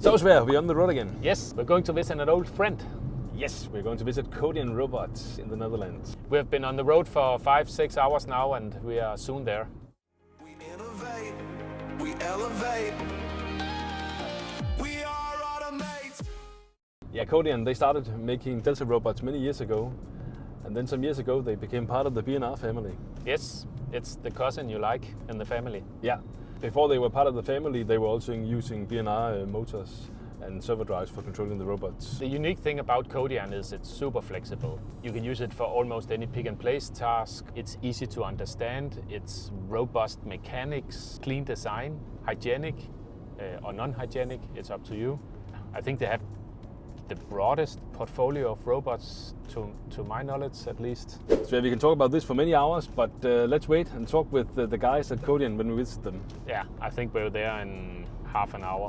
So Sverre, we're on the road again. Yes, we're going to visit an old friend. Yes, we're going to visit Codian Robotics in the Netherlands. We have been on the road for 5-6 hours now and we are soon there. We innovate, we elevate, we are automate. Yeah, Codian, they started making Delta robots many years ago. And then some years ago, they became part of the B&R family. Yes, it's the cousin you like in the family. Yeah. Before they were part of the family, they were also using B&R motors and servo drives for controlling the robots. The unique thing about Codian is it's super flexible. You can use it for almost any pick-and-place task. It's easy to understand. It's robust mechanics, clean design, hygienic or non-hygienic. It's up to you. I think they have the broadest portfolio of robots, to my knowledge at least. So we can talk about this for many hours, but let's wait and talk with the guys at Codian when we visit them. Yeah, I think we're there in half an hour.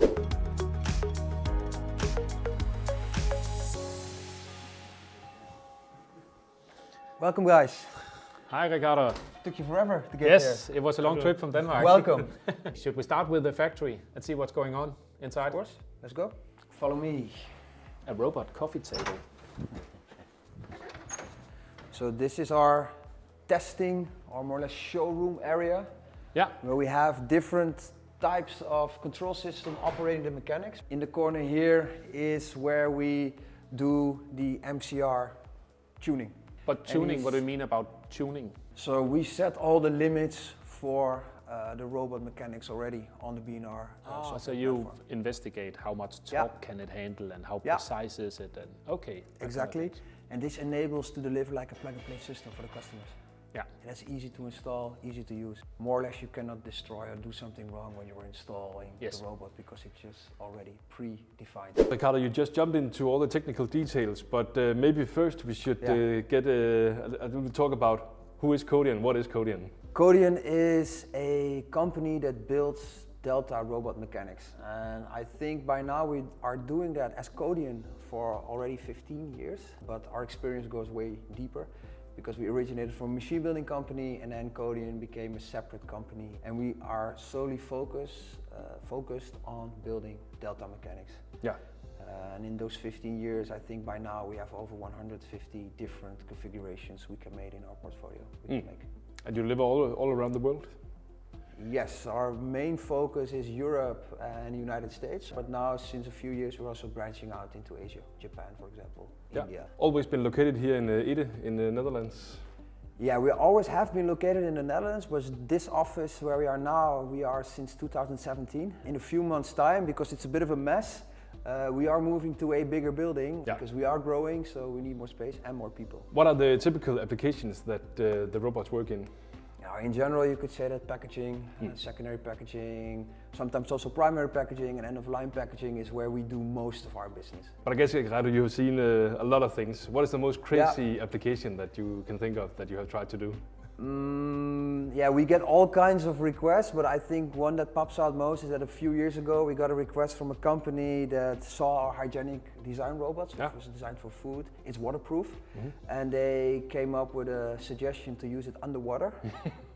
Welcome, guys. Hi, Ricardo. Took you forever to get Yes, it was a long trip from Denmark. Welcome. Should we start with the factory and see what's going on inside? Of course. Let's go. Follow me. A robot coffee table. So this is our testing, or more or less showroom area, Yeah. where we have different types of control system operating the mechanics. In the corner here is where we do the MCR tuning. But tuning, what do you mean about tuning? So we set all the limits for the robot mechanics already on the B&R. So you investigate how much torque can it handle and how precise is it, and okay. Exactly, and this enables to deliver like a plug-and-play system for the customers. Yeah. And that's easy to install, easy to use. More or less you cannot destroy or do something wrong when you're installing the robot because it's just already pre-defined. Ricardo, you just jumped into all the technical details, but maybe first we should get a little talk about who is Codian, what is Codian? Codian is a company that builds Delta robot mechanics, and I think by now we are doing that as Codian for already 15 years, but our experience goes way deeper because we originated from a machine building company and then Codian became a separate company, and we are solely focused on building Delta mechanics. Yeah. And in those 15 years, I think by now we have over 150 different configurations we can make in our portfolio. And you live all around the world? Yes, our main focus is Europe and the United States, but now since a few years we're also branching out into Asia, Japan for example, India. Always been located here in Ede in the Netherlands? Yeah, we always have been located in the Netherlands, but this office where we are now, we are since 2017. In a few months' time, because it's a bit of a mess, we are moving to a bigger building because we are growing, so we need more space and more people. What are the typical applications that the robots work in? In general, you could say that packaging, secondary packaging, sometimes also primary packaging and end-of-line packaging is where we do most of our business. But I guess, Ricardo, you have seen a lot of things. What is the most crazy application that you can think of that you have tried to do? Yeah, we get all kinds of requests, but I think one that pops out most is that a few years ago we got a request from a company that saw our hygienic design robots, which was designed for food. It's waterproof, and they came up with a suggestion to use it underwater,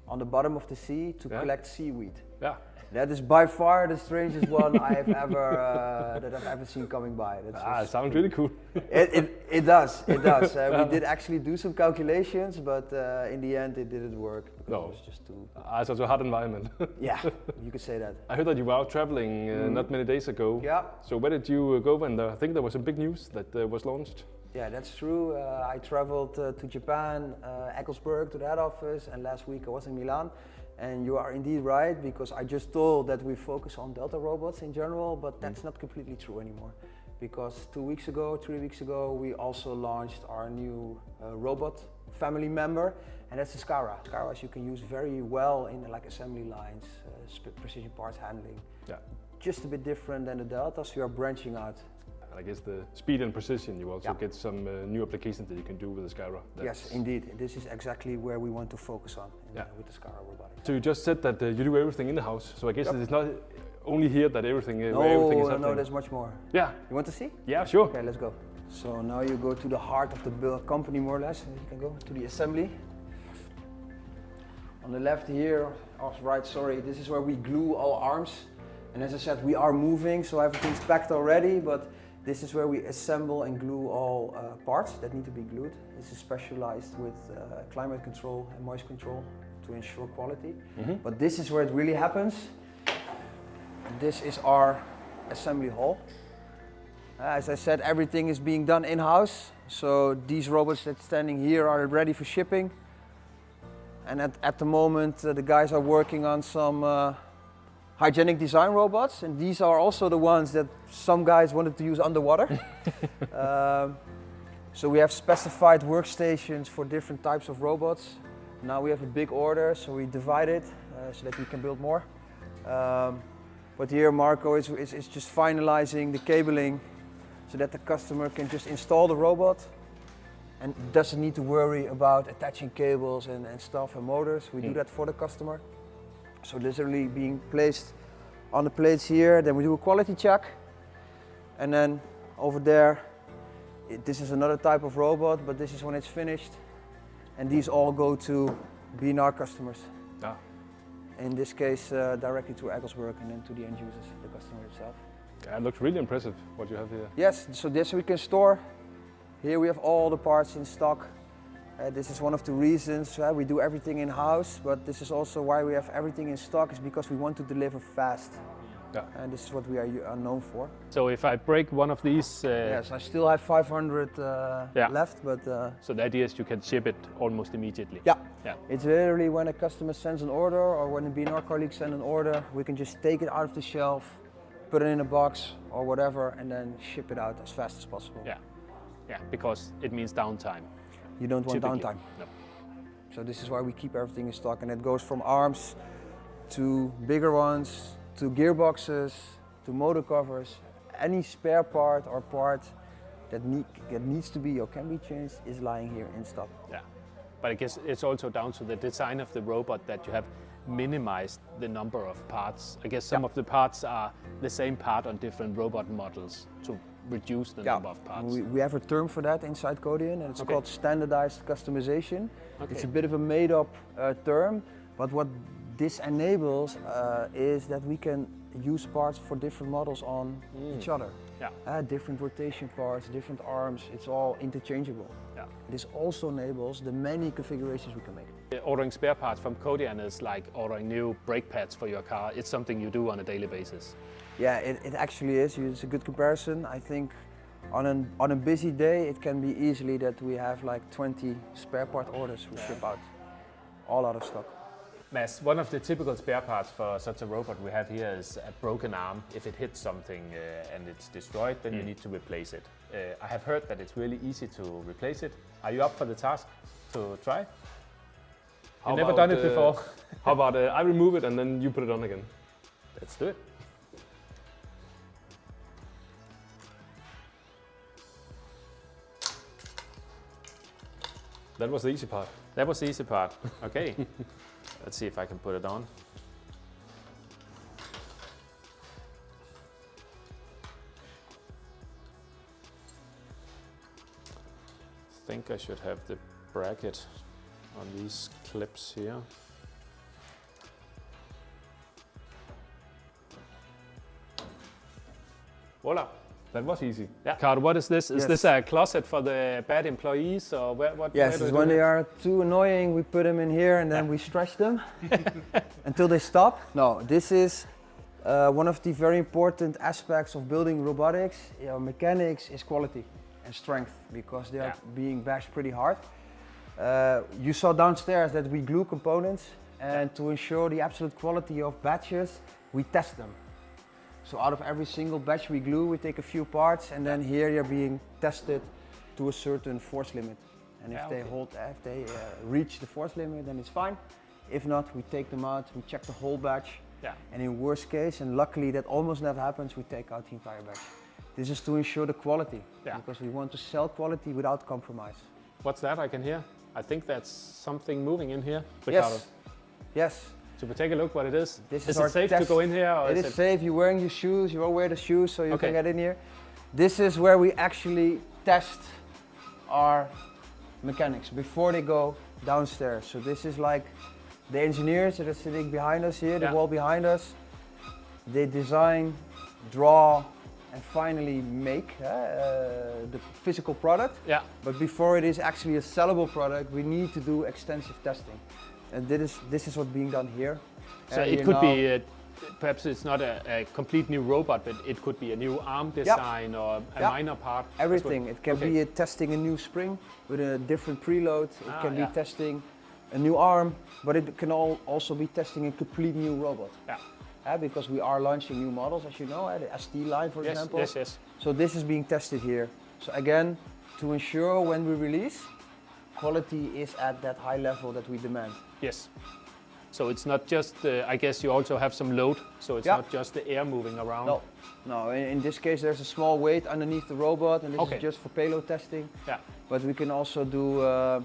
on the bottom of the sea, to collect seaweed. Yeah. That is by far the strangest one I've ever seen coming by. It sounds really cool. It does. We did actually do some calculations, but in the end it didn't work. It was just too... It's also a hard environment. Yeah, you could say that. I heard that you were out traveling not many days ago. Yeah. So where did you go when I think there was some big news that was launched? Yeah, that's true. I traveled to Japan, Ecclesburg, to the head office, and last week I was in Milan. And you are indeed right, because I just told that we focus on Delta robots in general, but that's not completely true anymore. Because 3 weeks ago, we also launched our new robot family member, and that's the Scara. Scaras you can use very well in like assembly lines, precision parts handling. Yeah. Just a bit different than the Delta, so we are branching out. I guess the speed and precision, you also get some new applications that you can do with the Scara. Yes, indeed. This is exactly where we want to focus on with the Scara robotics. So you just said that you do everything in the house, so I guess it's not only here that everything is happening. No, there's much more. Yeah. You want to see? Yeah, sure. Okay, let's go. So now you go to the heart of the company more or less. You can go to the assembly. On the left here, right, sorry, this is where we glue all arms And as I said, we are moving, so everything's packed already, but this is where we assemble and glue all parts that need to be glued. This is specialized with climate control and moist control to ensure quality. But this is where it really happens. This is our assembly hall. As I said, everything is being done in-house. So these robots that's standing here are ready for shipping. And at the moment, the guys are working on some hygienic design robots, and these are also the ones that some guys wanted to use underwater. So we have specified workstations for different types of robots. Now we have a big order, so we divide it so that we can build more. But here Marco is just finalizing the cabling so that the customer can just install the robot and doesn't need to worry about attaching cables and stuff and motors. We do that for the customer. So literally being placed on the plates here, then we do a quality check. And then over there, this is another type of robot, but this is when it's finished. And these all go to B&R customers. In this case, directly to Egglesburg and then to the end users, the customer itself. Yeah, it looks really impressive what you have here. Yes, so this we can store. Here we have all the parts in stock. This is one of the reasons we do everything in-house, but this is also why we have everything in stock, is because we want to deliver fast. And this is what we are known for. So if I break one of these... yes, I still have 500 left, but... so the idea is you can ship it almost immediately? Yeah. It's literally when a customer sends an order or when a B&R colleague sends an order, we can just take it out of the shelf, put it in a box or whatever, and then ship it out as fast as possible. Yeah, because it means downtime. You don't want Typically. downtime. No. So this is why we keep everything in stock, and it goes from arms to bigger ones, to gearboxes, to motor covers. Any spare part or part that needs to be or can be changed is lying here in stock. Yeah, but I guess it's also down to the design of the robot that you have minimized the number of parts. I guess some of the parts are the same part on different robot models to reduce the number of parts. We have a term for that inside Codian, and it's called standardized customization. It's a bit of a made-up term, but what this enables is that we can use parts for different models on each other. Different rotation parts, different arms, it's all interchangeable. This also enables the many configurations we can make. Ordering spare parts from Codian is like ordering new brake pads for your car. It's something you do on a daily basis. Yeah, it actually is. It's a good comparison. I think on a busy day, it can be easily that we have like 20 spare part orders we ship out, all out of stock. Mads, one of the typical spare parts for such a robot we have here is a broken arm. If it hits something and it's destroyed, then you need to replace it. I have heard that it's really easy to replace it. Are you up for the task to try? You've never done it before. How about I remove it and then you put it on again? Let's do it. That was the easy part. That was the easy part. Okay. Let's see if I can put it on. I think I should have the bracket on these clips here. Voila. That was easy. Yeah. Carl, what is this? Is this a closet for the bad employees, or what? Yes, when they are too annoying, we put them in here and then we stretch them until they stop. No, this is one of the very important aspects of building robotics. Mechanics is quality and strength, because they are being bashed pretty hard. You saw downstairs that we glue components, and to ensure the absolute quality of batches, we test them. So out of every single batch we glue, we take a few parts, and then here they're being tested to a certain force limit. And if they reach the force limit, then it's fine. If not, we take them out, we check the whole batch. And in worst case, and luckily that almost never happens, we take out the entire batch. This is to ensure the quality, because we want to sell quality without compromise. What's that I can hear? I think that's something moving in here. Ricardo. Yes. Should we take a look what it is? Is it safe to go in here? Or it is safe. You're wearing your shoes. You all wear the shoes so you can get in here. This is where we actually test our mechanics before they go downstairs. So this is like the engineers that are sitting behind us here, the wall behind us. they design, draw, and finally make the physical product. Yeah. But before it is actually a sellable product, we need to do extensive testing. And this is what's being done here. So it could be, perhaps it's not a complete new robot, but it could be a new arm design or a minor part. Everything. It can be testing a new spring with a different preload. It can be testing a new arm, but it can also be testing a complete new robot. Yeah. Because we are launching new models, as you know, the ST line, for example. Yes. So this is being tested here. So again, to ensure when we release, quality is at that high level that we demand. Yes. So it's not just, I guess you also have some load, so it's not just the air moving around. No. In this case there's a small weight underneath the robot, and this is just for payload testing. Yeah. But we can also do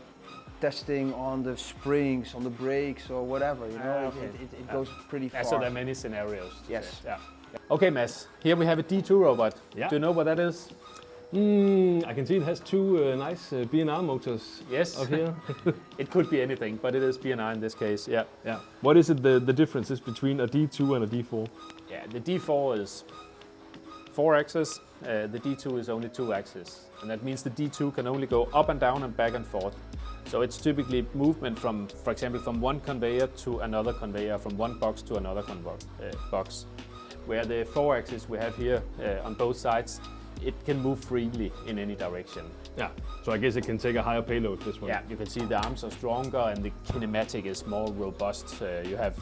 testing on the springs, on the brakes, or whatever. You know, it goes pretty far. So there are many scenarios. Yes. Yeah. Okay, Mads. Here we have a D2 robot. Yeah. Do you know what that is? I can see it has two nice B&R motors up here. It could be anything, but it is B&R in this case. Yeah. Yeah. What is it, the differences between a D2 and a D4? Yeah, the D4 is 4 axes, the D2 is only 2 axes. And that means the D2 can only go up and down and back and forth. So it's typically movement from, for example, from one conveyor to another conveyor, from one box to another box. Where the 4 axes we have here on both sides, it can move freely in any direction. Yeah, so I guess it can take a higher payload, this one. Yeah, you can see the arms are stronger and the kinematic is more robust. You have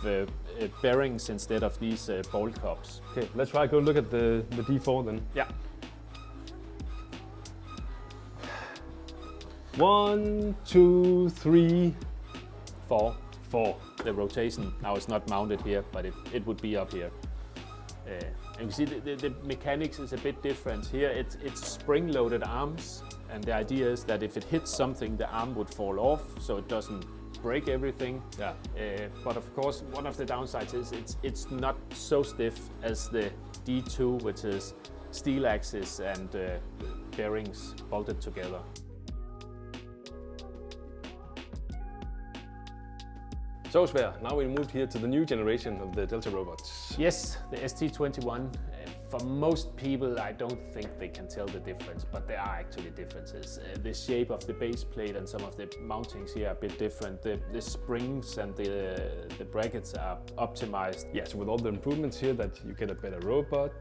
bearings instead of these ball cups. Okay, let's try to go look at the D4 then. Yeah. 1, 2, 3, 4. 4. The rotation now is not mounted here, but it would be up here. And you see the mechanics is a bit different. Here it's spring-loaded arms, and the idea is that if it hits something, the arm would fall off, so it doesn't break everything. Yeah. But of course, one of the downsides is it's not so stiff as the D2, which is steel axis and bearings bolted together. So Sver, now we moved here to the new generation of the Delta robots. Yes, the ST21. For most people, I don't think they can tell the difference, but there are actually differences. The shape of the base plate and some of the mountings here are a bit different. The springs and the brackets are optimized. Yes, with all the improvements here, that you get a better robot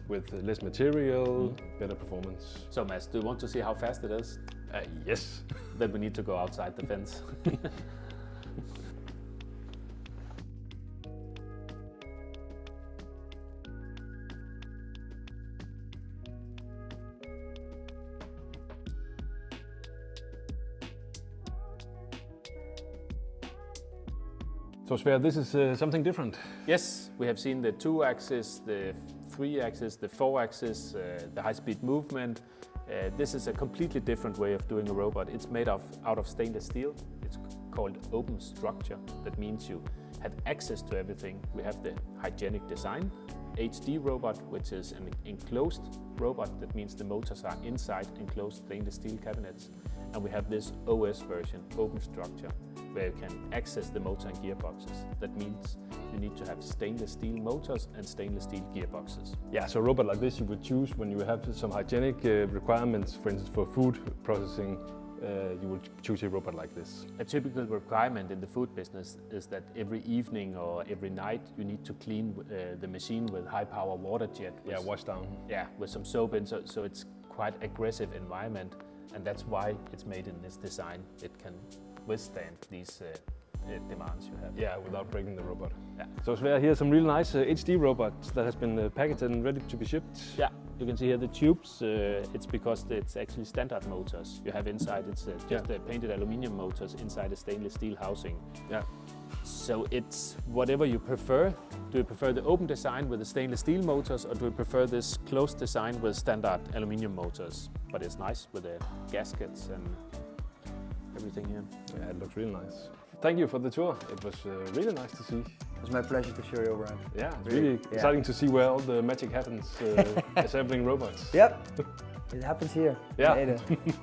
with less material, better performance. So Mads, do you want to see how fast it is? Yes. Then we need to go outside the fence. So Sver, this is something different. Yes, we have seen the 2 axis, the 3 axis, the 4 axis, the high-speed movement. This is a completely different way of doing a robot. It's made out of stainless steel. It's called open structure. That means you have access to everything. We have the hygienic design, HD robot, which is an enclosed robot. That means the motors are inside enclosed stainless steel cabinets. And we have this OS version, open structure, where you can access the motor and gearboxes. That means you need to have stainless steel motors and stainless steel gearboxes. Yeah, so a robot like this you would choose when you have some hygienic requirements, for instance for food processing. You would choose a robot like this. A typical requirement in the food business is that every evening or every night you need to clean the machine with high power water jet. Yeah, wash down. Yeah, with some soap in, so it's quite aggressive environment, and that's why it's made in this design. It can withstand these demands you have. Yeah, without breaking the robot. Yeah. So Sver, here's some really nice HD robots that has been packaged and ready to be shipped. Yeah, you can see here the tubes. It's because it's actually standard motors you have inside. It's just painted aluminium motors inside a stainless steel housing. Yeah. So it's whatever you prefer. Do you prefer the open design with the stainless steel motors, or do you prefer this closed design with standard aluminium motors? But it's nice with the gaskets and everything here. Yeah, it looks really nice. Thank you for the tour. It was really nice to see. It was my pleasure to show you around. Yeah, it's really exciting to see where all the magic happens assembling robots. Yep. It happens here. Yeah. In Ede.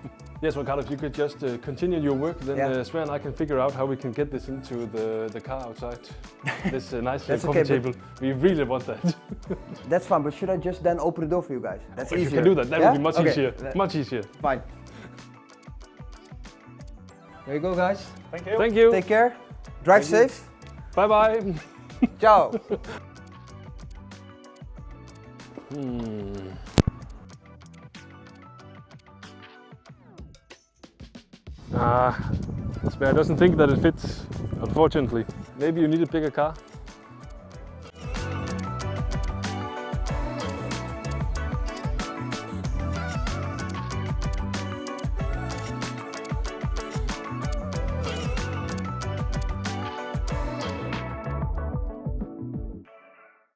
Yes, well, Carl, if you could just continue your work, then Yeah. Sven and I can figure out how we can get this into the car outside. This nice That's coffee okay, table. We really want that. That's fine, but should I just then open the door for you guys? That's If easier. you can do that, that Yeah? would be much Okay. easier. That- Much easier. Fine. There you go, guys. Thank you. Thank you. Take care. Drive Thank you. safe. Bye bye. Ciao. Sven doesn't think that it fits, unfortunately. Maybe you need a bigger car.